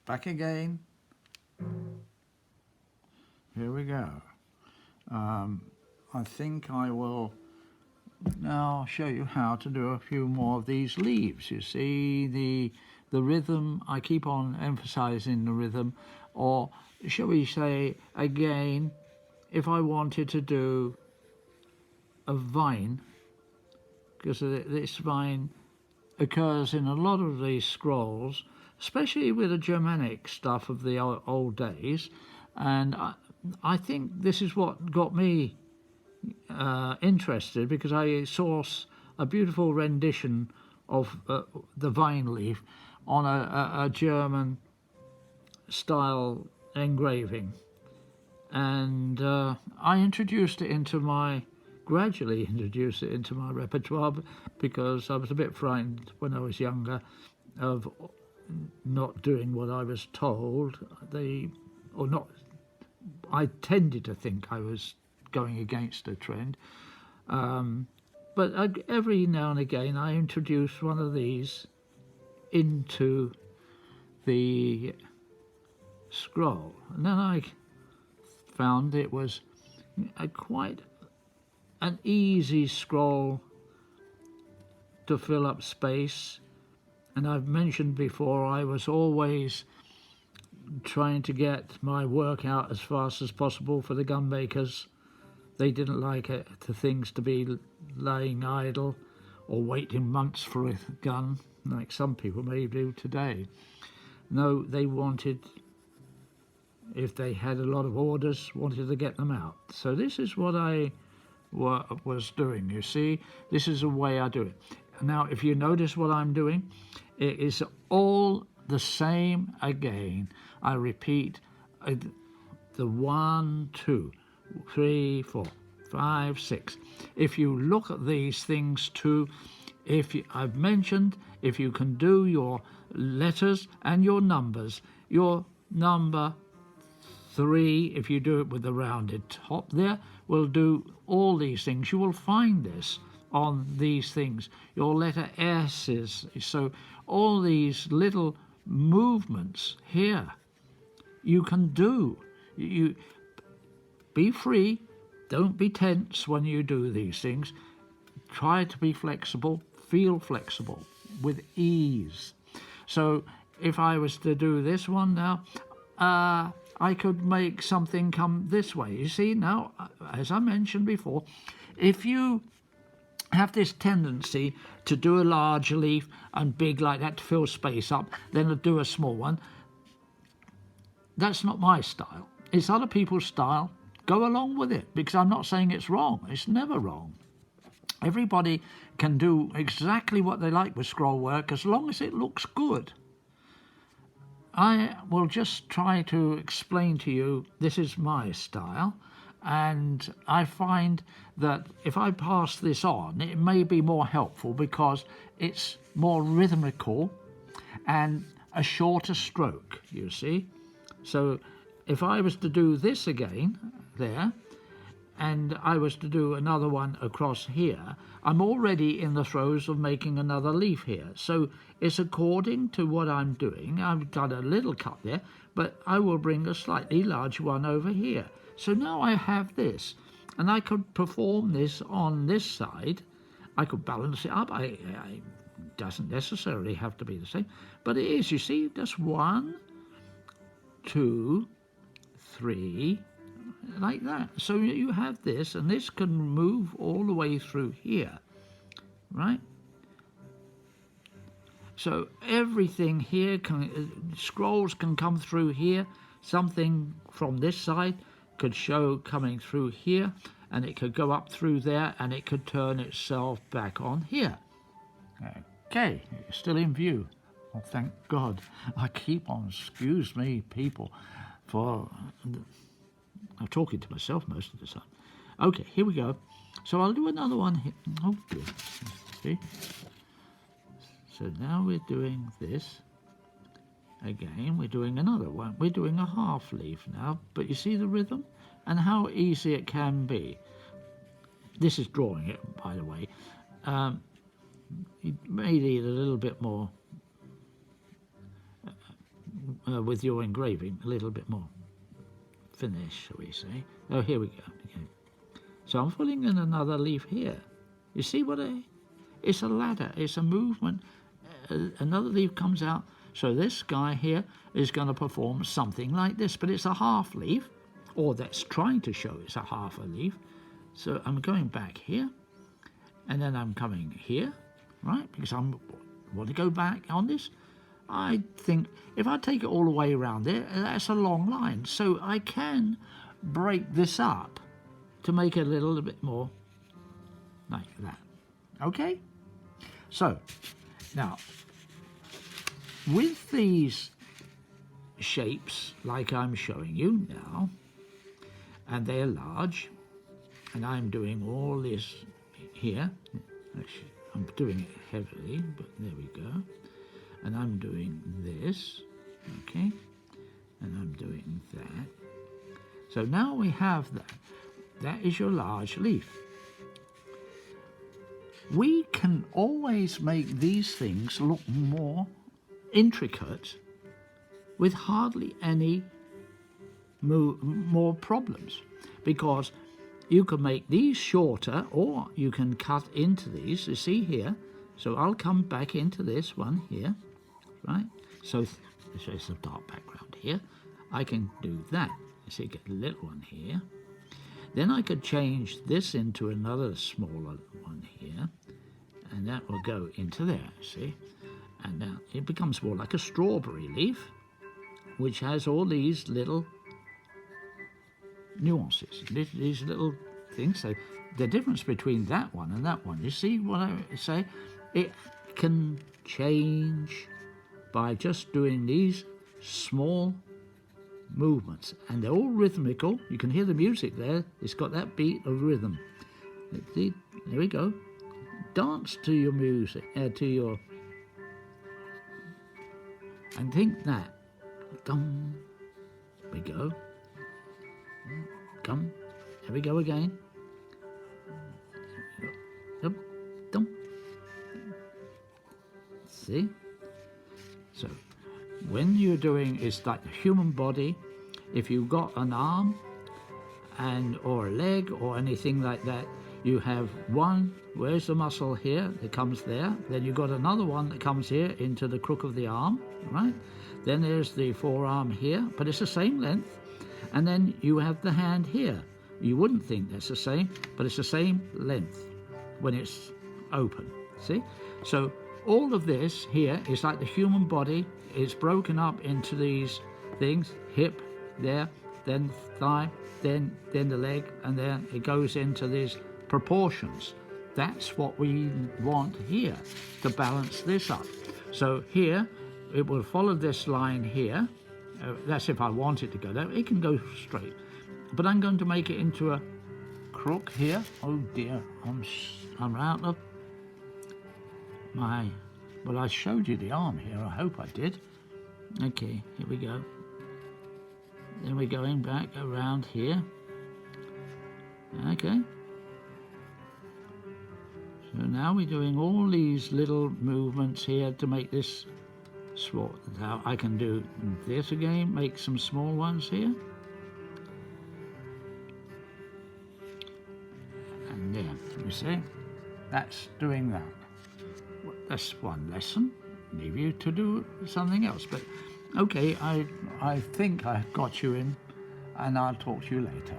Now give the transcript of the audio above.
back again. Here we go. I think I will now show you how to do a few more of these leaves. You see the rhythm, I keep on emphasizing the rhythm, or shall we say again, if I wanted to do a vine, because this vine occurs in a lot of these scrolls, especially with the Germanic stuff of the old days, and I think this is what got me interested, because I saw a beautiful rendition of the vine leaf on a German style engraving, and I gradually introduced it into my repertoire, because I was a bit frightened when I was younger of not doing what I was told. I tended to think I was going against a trend, but every now and again I introduce one of these into the scroll, and then I found it was quite an easy scroll to fill up space. And I've mentioned before, I was always trying to get my work out as fast as possible for the gun makers. They didn't like the things to be laying idle or waiting months for a gun, like some people may do today. No, they wanted, if they had a lot of orders, wanted to get them out. So this is what I was doing. You see, this is the way I do it. Now, if you notice what I'm doing, it is all the same again. I repeat the 1, 2, 3, 4, 5, 6. If you look at these things too, I've mentioned, if you can do your letters and your numbers, your number 3, if you do it with the rounded top there, will do all these things. You will find this on these things. Your letter S is, so all these little movements here you can do. You be free, don't be tense when you do these things. Try to be flexible, feel flexible with ease. So if I was to do this one now, I could make something come this way. You see, now, as I mentioned before, if you have this tendency to do a large leaf and big like that to fill space up, then to do a small one, that's not my style. It's other people's style. Go along with it, because I'm not saying it's wrong. It's never wrong. Everybody can do exactly what they like with scroll work as long as it looks good. I will just try to explain to you, this is my style, and I find that if I pass this on, it may be more helpful because it's more rhythmical and a shorter stroke, you see. So if I was to do this again there, and I was to do another one across here, I'm already in the throes of making another leaf here. So it's according to what I'm doing. I've done a little cut there, but I will bring a slightly larger one over here. So now I have this, and I could perform this on this side. I could balance it up. It doesn't necessarily have to be the same, but it is, you see, just 1, 2, 3, like that. So you have this, and this can move all the way through here, right? So everything here scrolls can come through here. Something from this side could show coming through here, and it could go up through there, and it could turn itself back on here. Okay, it's still in view. Oh, thank God. I keep on, excuse me, people, for I'm talking to myself most of the time. Okay, here we go. So I'll do another one here. Oh, good. See? So now we're doing this. Again, we're doing another one. We're doing a half leaf now, but you see the rhythm and how easy it can be. This is drawing it, by the way. You may need a little bit more with your engraving a little bit more finish, shall we say. Oh, here we go. Okay. So I'm putting in another leaf here. You see what it's a ladder, it's a movement. Another leaf comes out. So this guy here is going to perform something like this, but it's a half leaf, or that's trying to show it's a half a leaf. So I'm going back here, and then I'm coming here, right? Because I want to go back on this. I think if I take it all the way around there, that's a long line. So I can break this up to make it a little bit more like that. Okay? So, now, with these shapes, like I'm showing you now, and they're large, and I'm doing all this here. Actually, I'm doing it heavily, but there we go. And I'm doing this, okay? And I'm doing that. So now we have that. That is your large leaf. We can always make these things look more intricate with hardly any more problems, because you can make these shorter, or you can cut into these. You see here, so I'll come back into this one here, right? So there's a dark background here. I can do that. You see, get a little one here. Then I could change this into another smaller one here, and that will go into there, see? And now it becomes more like a strawberry leaf, which has all these little nuances, these little things. So the difference between that one and that one, you see what I say? It can change by just doing these small movements, and they're all rhythmical. You can hear the music there. It's got that beat of rhythm. There we go. Dance to your music, to your, and think that. Dum. We go. Come. There we go again. Dum. Dum. See? So, when you're doing, it's like the human body. If you've got an arm or a leg or anything like that, you have one, where's the muscle here? It comes there. Then you've got another one that comes here into the crook of the arm, right? Then there's the forearm here, but it's the same length. And then you have the hand here. You wouldn't think that's the same, but it's the same length when it's open, see? So all of this here is like the human body. It's broken up into these things, hip there, then thigh, then the leg, and then it goes into these proportions. That's what we want here to balance this up. So here, it will follow this line here. That's if I want it to go there. It can go straight. But I'm going to make it into a crook here. Oh dear, I'm out of my... Well, I showed you the arm here. I hope I did. Okay, here we go. Then we're going back around here. Okay. So now we're doing all these little movements here to make this sword. Now I can do this again, make some small ones here. And there, you see, that's doing that. That's one lesson. Leave you to do something else. But okay, I think I've got you in, and I'll talk to you later.